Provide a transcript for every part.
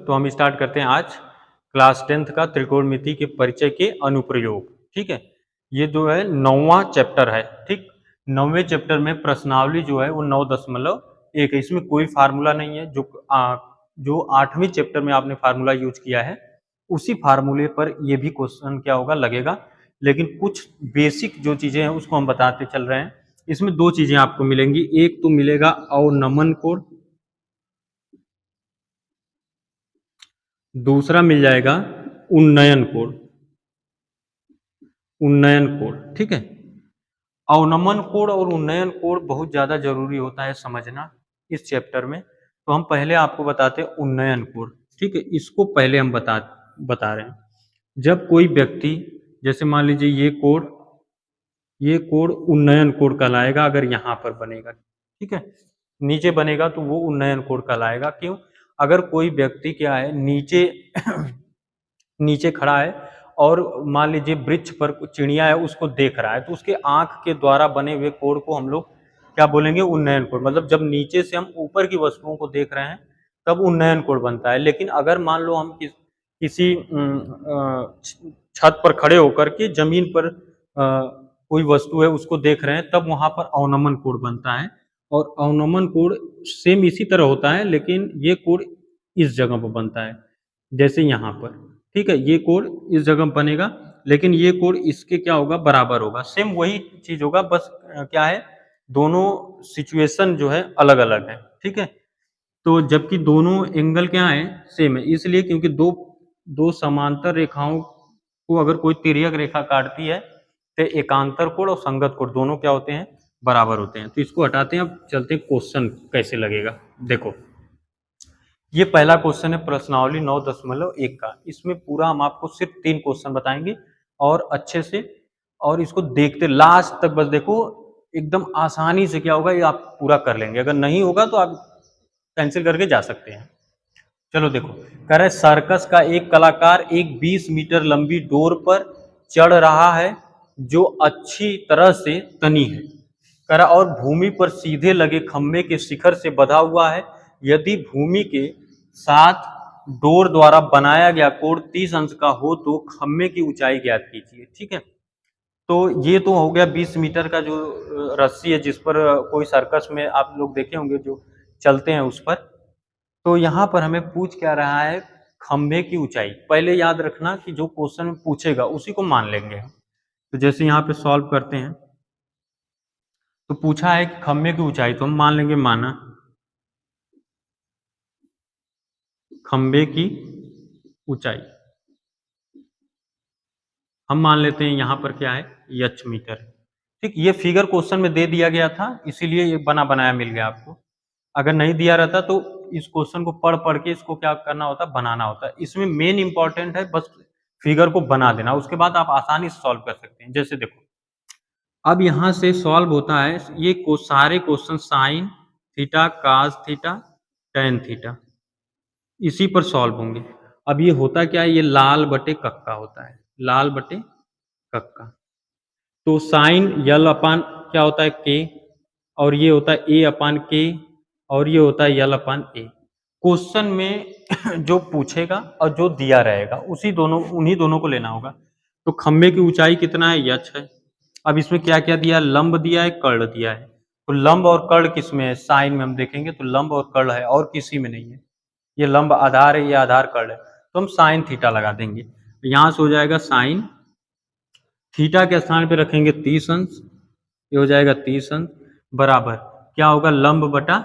तो हम स्टार्ट करते हैं आज क्लास 10th का त्रिकोणमिति के परिचय के अनुप्रयोग। ठीक है, ये जो है 9वां चैप्टर है। ठीक, 9वें चैप्टर में प्रश्नावली जो है वो 9.1 है। इसमें कोई फार्मूला नहीं है। जो 8वें चैप्टर में आपने फार्मूला यूज किया है उसी फार्मूले पर ये भी क्वेश्चन क्या होगा लगेगा, लेकिन कुछ बेसिक जो चीजें हैं उसको हम बताते चल रहे हैं। इसमें दो चीजें आपको मिलेंगी, एक तो मिलेगा अवनमन कोण, दूसरा मिल जाएगा उन्नयन कोण। उन्नयन कोण, ठीक है। अवनमन कोण और उन्नयन कोण बहुत ज्यादा जरूरी होता है समझना इस चैप्टर में। तो हम पहले आपको बताते हैं उन्नयन कोण। ठीक है, इसको पहले हम बता रहे हैं। जब कोई व्यक्ति, जैसे मान लीजिए ये कोण उन्नयन कोण कहलाएगा अगर यहाँ पर बनेगा। ठीक है, नीचे बनेगा तो वो उन्नयन कोण कहलाएगा। क्यों? अगर कोई व्यक्ति क्या है नीचे नीचे खड़ा है और मान लीजिए वृक्ष पर चिड़िया है उसको देख रहा है, तो उसके आंख के द्वारा बने हुए कोण को हम लोग क्या बोलेंगे? उन्नयन कोण। मतलब जब नीचे से हम ऊपर की वस्तुओं को देख रहे हैं तब उन्नयन कोण बनता है। लेकिन अगर मान लो हम किसी छत पर खड़े होकर के जमीन पर कोई वस्तु है उसको देख रहे हैं तब वहां पर अवनमन कोण बनता है। और अवनमन कोण सेम इसी तरह होता है, लेकिन ये कोण इस जगह पर बनता है, जैसे यहाँ पर। ठीक है, ये कोण इस जगह बनेगा, लेकिन ये कोण इसके क्या होगा? बराबर होगा। सेम वही चीज होगा, बस क्या है, दोनों सिचुएशन जो है अलग अलग है। ठीक है, तो जबकि दोनों एंगल क्या है? सेम है। इसलिए क्योंकि दो समांतर रेखाओं को अगर कोई तिर्यक रेखा काटती है तो एकांतर कोण और संगत कोण दोनों क्या होते हैं? बराबर होते हैं। तो इसको हटाते हैं, अब चलते हैं क्वेश्चन कैसे लगेगा। देखो, ये पहला क्वेश्चन है प्रश्नावली 9.1 का। इसमें पूरा हम आपको सिर्फ 3 क्वेश्चन बताएंगे और अच्छे से, और इसको देखते लास्ट तक बस देखो, एकदम आसानी से क्या होगा ये आप पूरा कर लेंगे। अगर नहीं होगा तो आप कैंसिल करके जा सकते हैं। चलो देखो, कह रहे सर्कस का एक कलाकार एक 20 मीटर लंबी डोर पर चढ़ रहा है जो अच्छी तरह से तनी है। कह रहा और भूमि पर सीधे लगे खंभे के शिखर से बंधा हुआ है। यदि भूमि के साथ डोर द्वारा बनाया गया कोण 30 अंश का हो तो खंभे की ऊंचाई ज्ञात कीजिए। ठीक है, तो ये तो हो गया 20 मीटर का जो रस्सी है जिस पर कोई सर्कस में आप लोग देखे होंगे जो चलते हैं उस पर। तो यहाँ पर हमें पूछ क्या रहा है? खंभे की ऊंचाई। पहले याद रखना कि जो क्वेश्चन पूछेगा उसी को मान लेंगे हम। तो जैसे यहाँ पे सॉल्व करते हैं तो पूछा है कि खंभे की ऊंचाई, तो हम मान लेंगे माना खंभे की ऊंचाई हम मान लेते हैं यहाँ पर क्या है? H metre. ठीक, ये फिगर क्वेश्चन में दे दिया गया था इसीलिए ये बना बनाया मिल गया आपको। अगर नहीं दिया रहता तो इस क्वेश्चन को पढ़ पढ़ के इसको क्या करना होता? बनाना होता। इसमें मेन इंपॉर्टेंट है बस फिगर को बना देना, उसके बाद आप आसानी से सॉल्व कर सकते हैं। जैसे देखो, अब यहाँ से सॉल्व होता है ये सारे question sine theta, cos theta, tan theta, इसी पर सॉल्व होंगे। अब ये होता क्या है? ये लाल बटे कक्का होता है, लाल बटे कक्का। तो साइन यल अपान क्या होता है? के, और ये होता है ए अपान के, और ये होता है यल अपान ए। क्वेश्चन में जो पूछेगा और जो दिया रहेगा उन्हीं दोनों को लेना होगा। तो खंभे की ऊंचाई कितना है? यच है। अब इसमें क्या क्या दिया? लंब दिया है, कर्ण दिया है। तो लंब और कर्ण किसमें है? साइन में हम देखेंगे तो लंब और कर्ण है और किसी में नहीं है। ये लंब आधार है, ये आधार कर्ण है, तो हम साइन थीटा लगा देंगे। तो यहां से हो जाएगा साइन थीटा के स्थान पे रखेंगे 30 अंश, ये हो जाएगा 30 अंश बराबर क्या होगा? लंब बटा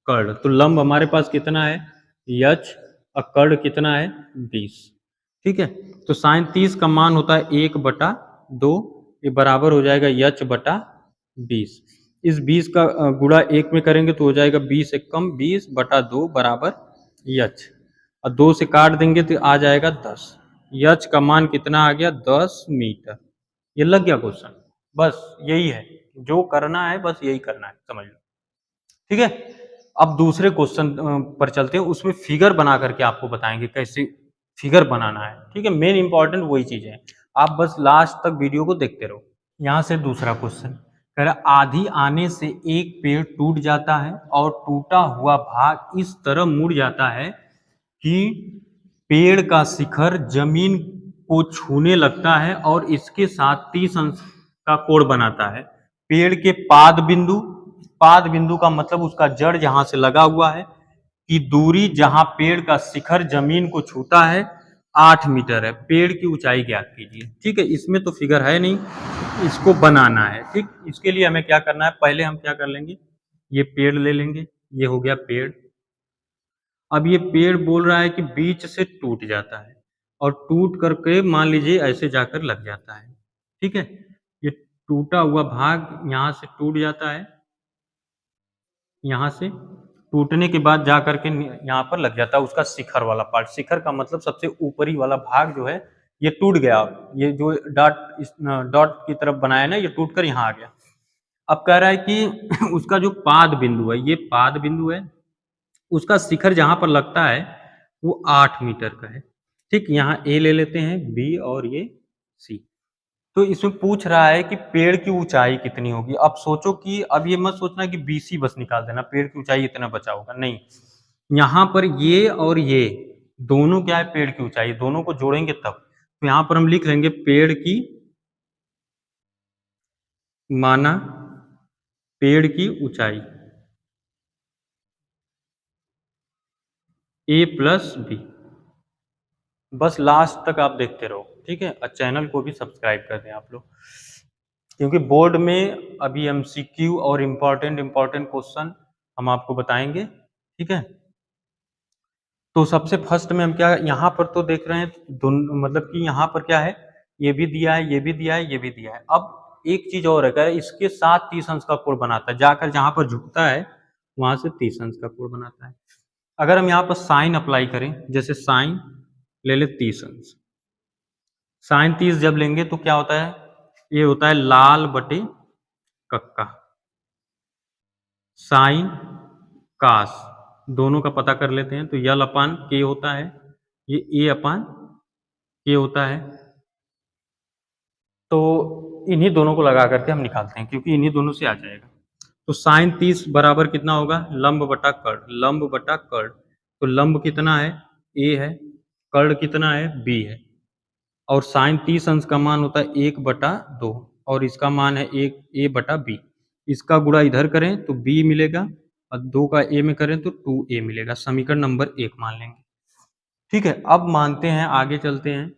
कर्ण। तो लंब हमारे पास कितना है? यच, और कर्ण कितना है? 20। ठीक है, तो साइन 30 का मान होता है 1/2, ये बराबर हो जाएगा यच बटा 20। इस 20 का गुणा 1 में करेंगे तो हो जाएगा 20 एकम 20/2 बराबर यच, और 2 से काट देंगे तो आ जाएगा 10। यच का मान कितना आ गया? 10 मीटर। ये लग गया क्वेश्चन। बस यही है जो करना है, बस यही करना है, समझ लो। ठीक है, अब दूसरे क्वेश्चन पर चलते हैं। उसमें फिगर बना करके आपको बताएंगे कैसे फिगर बनाना है। ठीक है, मेन इंपॉर्टेंट वही चीजें हैं, आप बस लास्ट तक वीडियो को देखते रहो। यहां से दूसरा क्वेश्चन कह रहा आंधी आने से एक पेड़ टूट जाता है और टूटा हुआ भाग इस तरह मुड़ जाता है कि पेड़ का शिखर जमीन को छूने लगता है और इसके साथ 30 अंश का कोण बनाता है। पेड़ के पाद बिंदु का मतलब उसका जड़ जहां से लगा हुआ है की दूरी जहां पेड़ का शिखर जमीन को छूता है 8 मीटर है। पेड़ की ऊंचाई ज्ञात कीजिए। ठीक है, इसमें तो फिगर है नहीं, इसको बनाना है। ठीक, इसके लिए हमें क्या करना है, पहले हम क्या कर लेंगे, ये पेड़ ले लेंगे, ये हो गया पेड़। अब ये पेड़ बोल रहा है कि बीच से टूट जाता है और टूट करके मान लीजिए ऐसे जाकर लग जाता है। ठीक है, ये टूटा हुआ भाग यहां से टूट जाता है, यहां से टूटने के बाद जा करके यहाँ पर लग जाता है उसका शिखर वाला पार्ट। शिखर का मतलब सबसे ऊपरी वाला भाग जो है ये टूट गया, ये जो डॉट की तरफ बनाया ना, ये टूट कर यहाँ आ गया। अब कह रहा है कि उसका जो पाद बिंदु है, ये पाद बिंदु है, उसका शिखर जहां पर लगता है वो 8 मीटर का है। ठीक, यहाँ ए ले लेते हैं, बी और ये सी। तो इसमें पूछ रहा है कि पेड़ की ऊंचाई कितनी होगी। अब सोचो कि अब ये मत सोचना कि बीसी बस निकाल देना, पेड़ की ऊंचाई इतना बचा होगा, नहीं। यहाँ पर ये और ये दोनों क्या है, पेड़ की ऊंचाई, दोनों को जोड़ेंगे तब। तो यहाँ पर हम लिख लेंगे पेड़ की, माना पेड़ की ऊंचाई ए प्लस बी। बस लास्ट तक आप देखते रहो, ठीक है। और चैनल को भी सब्सक्राइब कर दें आप लोग, क्योंकि बोर्ड में अभी एमसीक्यू और इम्पोर्टेंट क्वेश्चन हम आपको बताएंगे। ठीक है, तो सबसे फर्स्ट में हम क्या यहाँ पर तो देख रहे हैं, मतलब कि यहाँ पर क्या है, ये भी दिया है, ये भी दिया है, ये भी दिया है। अब एक चीज और है, कह रहे इसके साथ 30 अंश का कोण बनाता है, जाकर जहां पर झुकता है वहां से 30 अंश का कोण बनाता है। अगर हम यहाँ पर साइन अप्लाई करें, जैसे साइन ले ले 30 अंश, साइन 30 जब लेंगे तो क्या होता है, ये होता है लाल बटे कक्का। साइन कास दोनों का पता कर लेते हैं, तो यल अपान के होता है, ये ए अपान के होता है। तो इन्हीं दोनों को लगा करके हम निकालते हैं, क्योंकि इन्हीं दोनों से आ जाएगा। तो साइन 30 बराबर कितना होगा, लंब बटा कर्ण, लंब बटा कर्ण। तो लंब कितना है, ए है, कर्ण कितना है, बी है। और साइन 30 अंश का मान होता है 1/2 और इसका मान है 1 ए बटा बी। इसका गुणा इधर करें तो b मिलेगा और 2 का a में करें तो 2a मिलेगा। समीकरण नंबर 1 मान लेंगे। ठीक है, अब मानते हैं, आगे चलते हैं,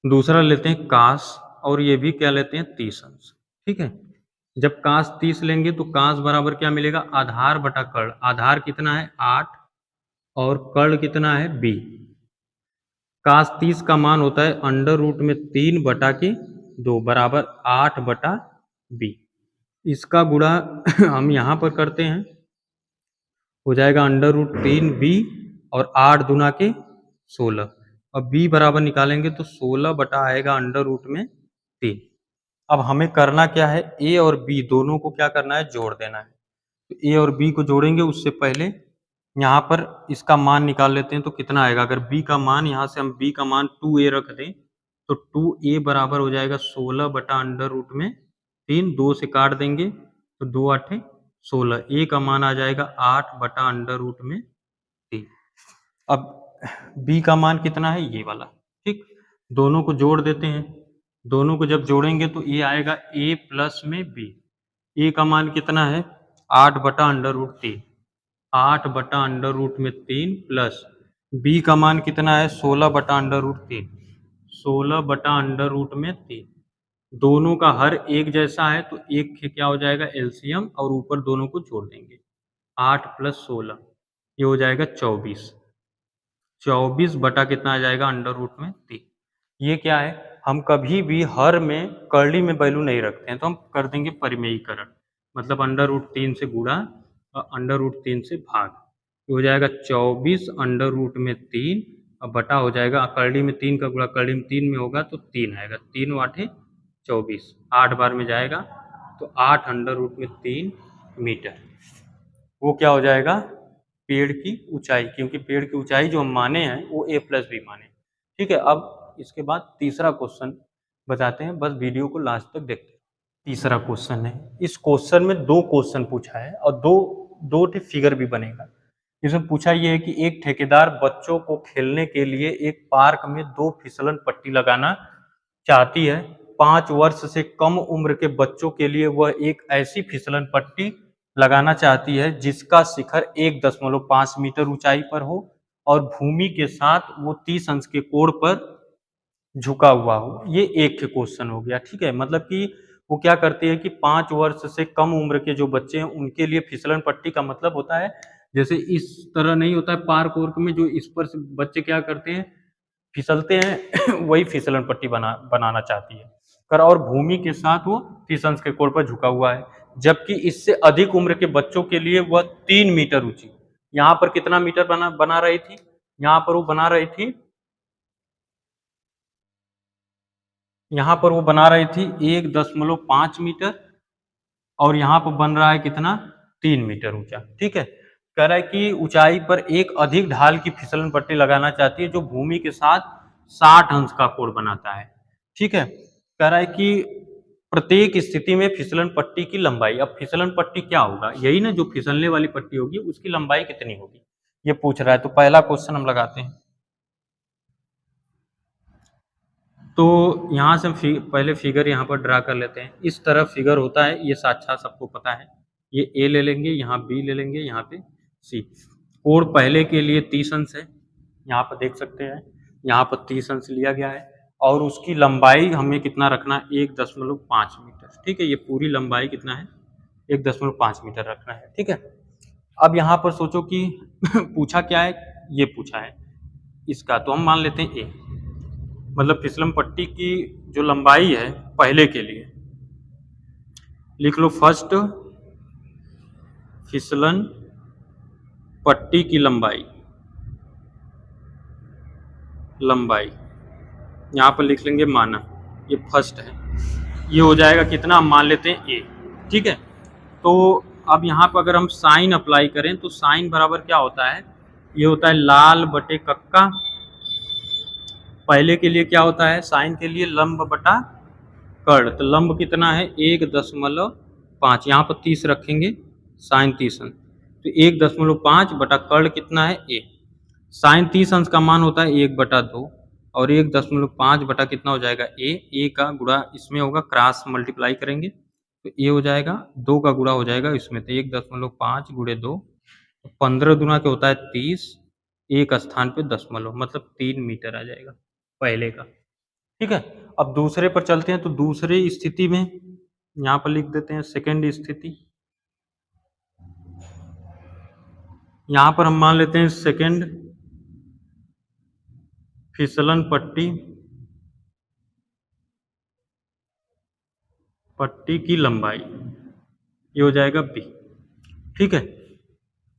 दूसरा लेते हैं कास, और ये भी क्या लेते हैं 30 अंश। ठीक है, जब कास 30 लेंगे तो कास बराबर क्या मिलेगा, आधार बटा कर्ण। आधार कितना है 8 और कर्ण कितना है b। कास 30 का मान होता है अंडर रूट में 3/2 बराबर 8/b। इसका गुणा हम यहाँ पर करते हैं, हो जाएगा अंडर रूट 3b और 8 दूना के 16। अब b बराबर निकालेंगे तो 16 बटा आएगा अंडर रूट में 3। अब हमें करना क्या है, a और b दोनों को क्या करना है, जोड़ देना है। तो a और b को जोड़ेंगे, उससे पहले यहाँ पर इसका मान निकाल लेते हैं। तो कितना आएगा, अगर b का मान, यहाँ से हम b का मान 2a रख दें तो 2a बराबर हो जाएगा 16 बटा अंडर रूट में 3। 2 से काट देंगे तो 2 8 16, a का मान आ जाएगा 8 बटा अंडर रूट में 3। अब b का मान कितना है, ये वाला। ठीक, दोनों को जोड़ देते हैं। दोनों को जब जोड़ेंगे तो ये आएगा a प्लस में b। a का मान कितना है 8 बटा अंडर रूट 3, 8 बटा अंडर रूट में 3 प्लस b का मान कितना है 16 बटा अंडर रूट 3, 16 बटा अंडर रूट में 3। दोनों का हर एक जैसा है तो एक क्या हो जाएगा एलसीएम, और ऊपर दोनों को जोड़ देंगे। 8 + 16 ये हो जाएगा 24। 24 बटा कितना आ जाएगा अंडर रूट में 3। ये क्या है, हम कभी भी हर में कर्ली में वैल्यू नहीं रखते हैं, तो हम कर देंगे परिमेयीकरण, मतलब अंडर रूट 3 से गुणा और अंडर रूट 3 से भाग। ये हो जाएगा 24 अंडर रूट में 3 और बटा हो जाएगा कर्ली में 3 का गुणा कर्ली में 3 में होगा तो 3 आएगा। 3 8 24, 8 बार में जाएगा तो 8 अंडर रूट में 3 मीटर। वो क्या हो जाएगा, पेड़ की ऊंचाई, क्योंकि पेड़ की ऊंचाई जो हम माने हैं वो a प्लस बी माने। ठीक है, अब इसके बाद तीसरा क्वेश्चन बताते हैं, बस वीडियो को लास्ट तक देखते हैं। तीसरा क्वेश्चन है, इस क्वेश्चन में 2 क्वेश्चन पूछा है और दो फिगर भी बनेगा। इसमें पूछा ये है कि एक ठेकेदार बच्चों को खेलने के लिए एक पार्क में 2 फिसलन पट्टी लगाना चाहती है। 5 वर्ष से कम उम्र के बच्चों के लिए वह एक ऐसी फिसलन पट्टी लगाना चाहती है जिसका शिखर 1.5 मीटर ऊंचाई पर हो और भूमि के साथ वो 30 अंश के कोण पर झुका हुआ हो। ये एक क्वेश्चन हो गया, ठीक है। मतलब कि वो क्या करती है कि 5 वर्ष से कम उम्र के जो बच्चे हैं उनके लिए फिसलन पट्टी का मतलब होता है जैसे इस तरह नहीं होता है पार्क वार्क में जो इस पर से बच्चे क्या करते हैं फिसलते हैं वही फिसलन पट्टी बनाना चाहती है कर और भूमि के साथ वो 30 अंश के कोण पर झुका हुआ है। जबकि इससे अधिक उम्र के बच्चों के लिए वह 3 मीटर ऊंची, यहाँ पर कितना मीटर बना रही थी, यहाँ पर वो बना रही थी, यहाँ पर वो बना रही थी 1.5 मीटर और यहाँ पर बन रहा है कितना 3 मीटर ऊंचा, ठीक है। कह रहा है कि ऊंचाई पर एक अधिक ढाल की फिसलन पट्टी लगाना चाहती है जो भूमि के साथ 60 अंश का कोण बनाता है, ठीक है। कह रहा है कि प्रत्येक स्थिति में फिसलन पट्टी की लंबाई, अब फिसलन पट्टी क्या होगा, यही ना जो फिसलने वाली पट्टी होगी उसकी लंबाई कितनी होगी ये पूछ रहा है। तो पहला क्वेश्चन हम लगाते हैं। तो यहाँ से हम पहले फिगर यहाँ पर ड्रा कर लेते हैं। इस तरह फिगर होता है, ये साक्षात सबको पता है। ये ए ले लेंगे, यहाँ बी ले लेंगे, यहाँ पे सी। कोण पहले के लिए 30 अंश है, यहाँ पर देख सकते हैं, यहाँ पर 30 अंश लिया गया है और उसकी लंबाई हमें कितना रखना है 1.5 मीटर, ठीक है। ये पूरी लंबाई कितना है 1.5 मीटर रखना है, ठीक है। अब यहाँ पर सोचो कि पूछा क्या है, ये पूछा है इसका, तो हम मान लेते हैं ए, मतलब फिसलन पट्टी की जो लंबाई है पहले के लिए लिख लो, फर्स्ट फिसलन पट्टी की लंबाई यहाँ पर लिख लेंगे माना, ये फर्स्ट है, ये हो जाएगा कितना, हम मान लेते हैं ए, ठीक है। तो अब यहाँ पर अगर हम साइन अप्लाई करें तो साइन बराबर क्या होता है, ये होता है लाल बटे कक्का। पहले के लिए क्या होता है, साइन के लिए लंब बटा कर्ण, तो लंब कितना है 1.5, यहाँ पर 30 रखेंगे, साइन 30 अंश, तो 1.5 बटा कर्ण कितना है ए। साइन 30 अंश का मान होता है 1/2 और 1.5 बटा कितना हो जाएगा ए का गुणा इसमें होगा, क्रॉस मल्टीप्लाई करेंगे तो ए हो जाएगा, 2 का गुणा हो जाएगा इसमें, तो 1.5 गुणे 2, 15 दुना के होता है 30, एक स्थान पे दशमलव, मतलब 3 मीटर आ जाएगा पहले का, ठीक है। अब दूसरे पर चलते हैं, तो दूसरे स्थिति में यहाँ पर लिख देते हैं सेकेंड स्थिति, यहाँ पर हम मान लेते हैं सेकेंड फिसलन पट्टी की लंबाई, ये हो जाएगा बी, ठीक है।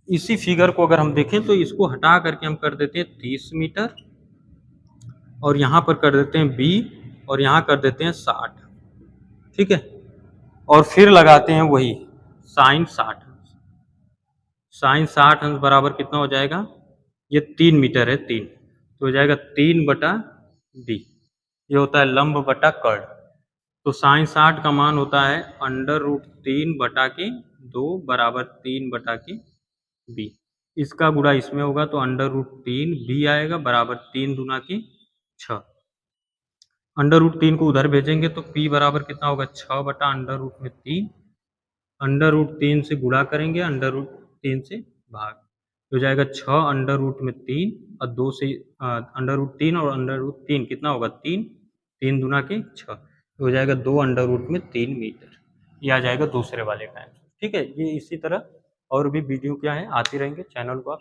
इसी फिगर को अगर हम देखें तो इसको हटा करके हम कर देते हैं 30 मीटर और यहाँ पर कर देते हैं बी और यहाँ कर देते हैं 60, ठीक है। और फिर लगाते हैं वही साइन 60 अंश, साइन 60 अंश बराबर कितना हो जाएगा, ये 3 मीटर है 3, तो हो जाएगा 3 बटा बी, ये होता है लंब बटा कर्ण। तो साइन 60 का मान होता है √3 बटा के 2 बराबर 3 बटा के बी, इसका गुणा इसमें होगा तो √3 बी आएगा बराबर 3 दूना के 6, √3 को उधर भेजेंगे तो p बराबर कितना होगा 6 बटा √3, √3 से गुणा करेंगे, √3 से भाग, हो जाएगा 6 √3 और 2 से √3 और √3 कितना होगा 3, 3 दूना के 6, हो जाएगा 2 √3 मीटर, ये आ जाएगा दूसरे वाले का आंसर, ठीक है। ये इसी तरह और भी वीडियो क्या है आती रहेंगे, चैनल को आप